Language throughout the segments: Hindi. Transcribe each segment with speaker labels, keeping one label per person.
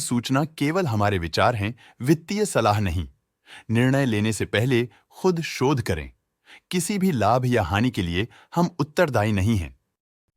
Speaker 1: सूचना केवल हमारे विचार हैं, वित्तीय सलाह नहीं। निर्णय लेने से पहले खुद शोध करें। किसी भी लाभ या हानि के लिए हम उत्तरदायी नहीं हैं।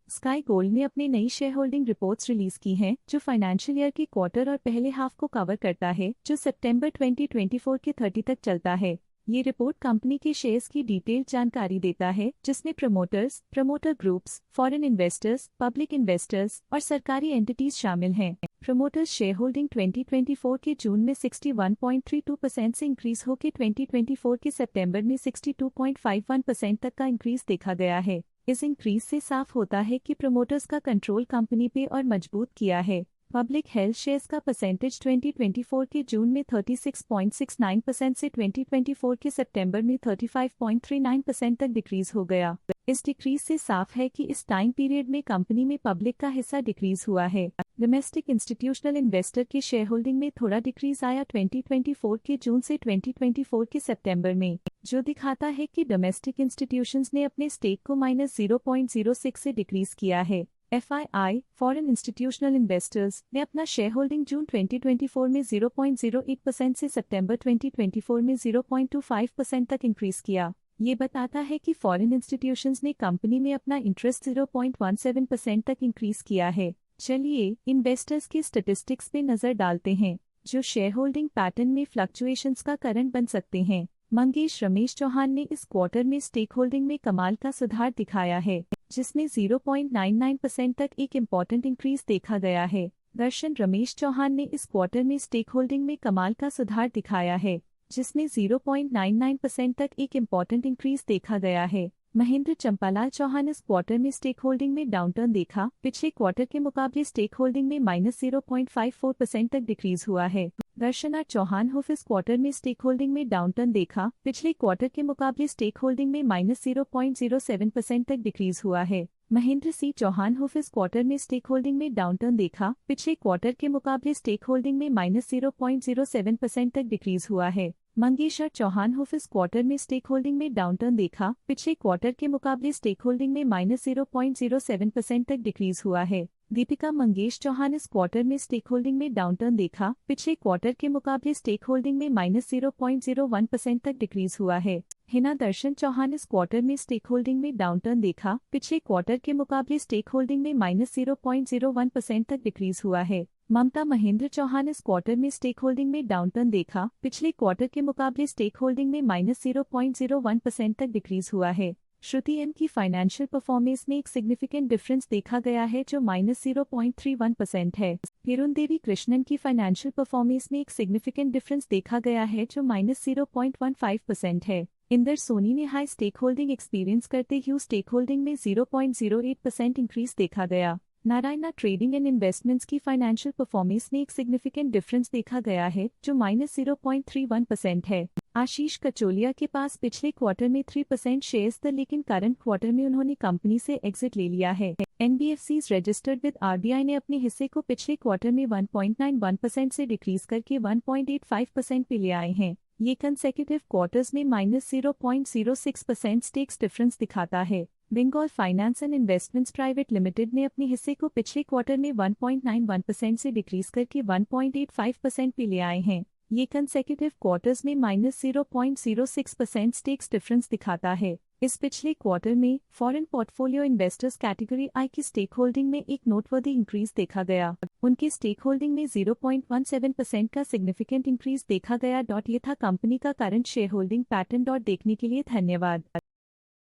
Speaker 2: स्काई गोल्ड ने अपनी नई शेयर होल्डिंग रिपोर्ट्स रिलीज की हैं, जो फाइनेंशियल ईयर की क्वार्टर और पहले हाफ को कवर करता है, जो सितंबर 2024 के 30 तक चलता है। ये रिपोर्ट कंपनी के शेयर्स की डिटेल्ड जानकारी देता है, जिसमें promoters, promoter groups, foreign investors, public investors और सरकारी एंटिटीज शामिल हैं। प्रमोटर्स शेयर होल्डिंग 2024 के जून में 61.32% से इंक्रीज होकर 2024 के सितंबर में 62.51% तक का इंक्रीज देखा गया है। इस इंक्रीज से साफ होता है कि प्रमोटर्स का कंट्रोल कंपनी पे और मजबूत किया है। पब्लिक हेल्थ शेयर्स का परसेंटेज 2024 के जून में 36.69% से 2024 के सितंबर में 35.39% तक डिक्रीज हो गया। इस डिक्रीज से साफ है कि इस टाइम पीरियड में कंपनी में पब्लिक का हिस्सा डिक्रीज हुआ है। डोमेस्टिक इंस्टीट्यूशनल इन्वेस्टर के शेयर होल्डिंग में थोड़ा डिक्रीज आया 2024 के जून से 2024 के सितंबर में, जो दिखाता है कि डोमेस्टिक इंस्टीट्यूशंस ने अपने स्टेक को -0.06 से डिक्रीज किया है। FII फॉरेन इंस्टीट्यूशनल इन्वेस्टर्स ने अपना शेयर होल्डिंग जून 2024 में 0.08% से सितंबर 2024 में 0.25% तक इंक्रीज किया। ये बताता है कि फॉरेन इंस्टीट्यूशंस ने कंपनी में अपना इंटरेस्ट 0.17% तक इंक्रीज किया है। चलिए इन्वेस्टर्स के स्टैटिस्टिक्स पे नजर डालते हैं, जो शेयर होल्डिंग पैटर्न में फ्लक्चुएशंस का कारण बन सकते हैं। मंगेश रमेश चौहान ने इस क्वार्टर में स्टेक होल्डिंग में कमाल का सुधार दिखाया है, जिसमें 0.99% तक एक इम्पॉर्टेंट इंक्रीज देखा गया है। दर्शन रमेश चौहान ने इस क्वार्टर में स्टेक होल्डिंग में कमाल का सुधार दिखाया है, जिसमें 0.99% तक एक इम्पॉर्टेंट इंक्रीज देखा गया है। महेंद्र चंपालाल चौहान इस क्वार्टर में स्टेक होल्डिंग में डाउनटर्न देखा। पिछले क्वार्टर के मुकाबले स्टेक होल्डिंग में -0.54% तक डिक्रीज हुआ है। दर्शना चौहान हुफ इस क्वार्टर में स्टेक होल्डिंग में डाउनटर्न देखा। पिछले क्वार्टर के मुकाबले स्टेक होल्डिंग में -0.07% तक डिक्रीज हुआ है। महेंद्र सी चौहान हुफ इस क्वार्टर में स्टेक होल्डिंग में डाउनटर्न देखा। पिछले क्वार्टर के मुकाबले स्टेक होल्डिंग में -0.07% तक डिक्रीज हुआ है। मंगेशर चौहान हुफ इस क्वार्टर में स्टेक होल्डिंग में डाउनटर्न देखा। पिछले क्वार्टर के मुकाबले स्टेक होल्डिंग में -0.07% तक डिक्रीज हुआ है। दीपिका मंगेश चौहान इस क्वार्टर में स्टेक होल्डिंग में डाउनटर्न देखा। पिछले क्वार्टर के मुकाबले स्टेक होल्डिंग में -0.01% तक डिक्रीज हुआ है। हिना दर्शन चौहान इस क्वार्टर में स्टेक होल्डिंग में डाउनटर्न देखा। पिछले क्वार्टर के मुकाबले स्टेक होल्डिंग में -0.01% तक डिक्रीज हुआ है। ममता महेंद्र चौहान इस क्वार्टर में स्टेक होल्डिंग में डाउनटर्न देखा। पिछले क्वार्टर के मुकाबले स्टेक होल्डिंग में -0.01% तक डिक्रीज हुआ है। श्रुति एम की फाइनेंशियल परफॉर्मेंस में एक सिग्निफिकेंट डिफरेंस देखा गया है, जो -0.31% है। हिरुनदेवी कृष्णन की फाइनेंशियल परफॉर्मेंस में एक सिग्निफिकेंट डिफरेंस देखा गया है, जो -0.15% है। इंदर सोनी ने हाई स्टेक होल्डिंग एक्सपीरियंस करते हुए स्टेक होल्डिंग में 0.08% इंक्रीज देखा गया। नारायणा ट्रेडिंग एंड इन्वेस्टमेंट्स की फाइनेंशियल परफॉर्मेंस में एक सिग्निफिकेंट डिफरेंस देखा गया है, जो -0.31% है। आशीष कचोलिया के पास पिछले क्वार्टर में 3% शेयर्स थे, लेकिन करंट क्वार्टर में उन्होंने कंपनी से एग्जिट ले लिया है। NBFCs रजिस्टर्ड विद RBI ने अपने हिस्से को पिछले क्वार्टर में 1.91% से डिक्रीज करके 1.85% पे ले आए हैं। ये कंसेक्यूटिव क्वार्टर्स में -0.06% स्टेक्स डिफरेंस दिखाता है। Bengal Finance and Investments Private Limited ने अपने हिस्से को पिछले क्वार्टर में 1.91% से डिक्रीज करके 1.85% पे ले आए हैं। ये कंसेक्यूटिव क्वार्टर्स में -0.06% स्टेक्स डिफरेंस दिखाता है। इस पिछले क्वार्टर में फॉरेन पोर्टफोलियो इन्वेस्टर्स कैटेगरी आई की स्टेक होल्डिंग में एक नोटवर्दी इंक्रीज देखा गया। उनकी स्टेक होल्डिंग में 0.17% का सिग्निफिकेंट इंक्रीज देखा गया। ये था कंपनी का करंट शेयर होल्डिंग पैटर्न। देखने के लिए धन्यवाद।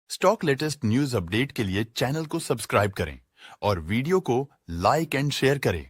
Speaker 1: स्टॉक लेटेस्ट न्यूज अपडेट के लिए चैनल को सब्सक्राइब करें और वीडियो को लाइक एंड शेयर करें।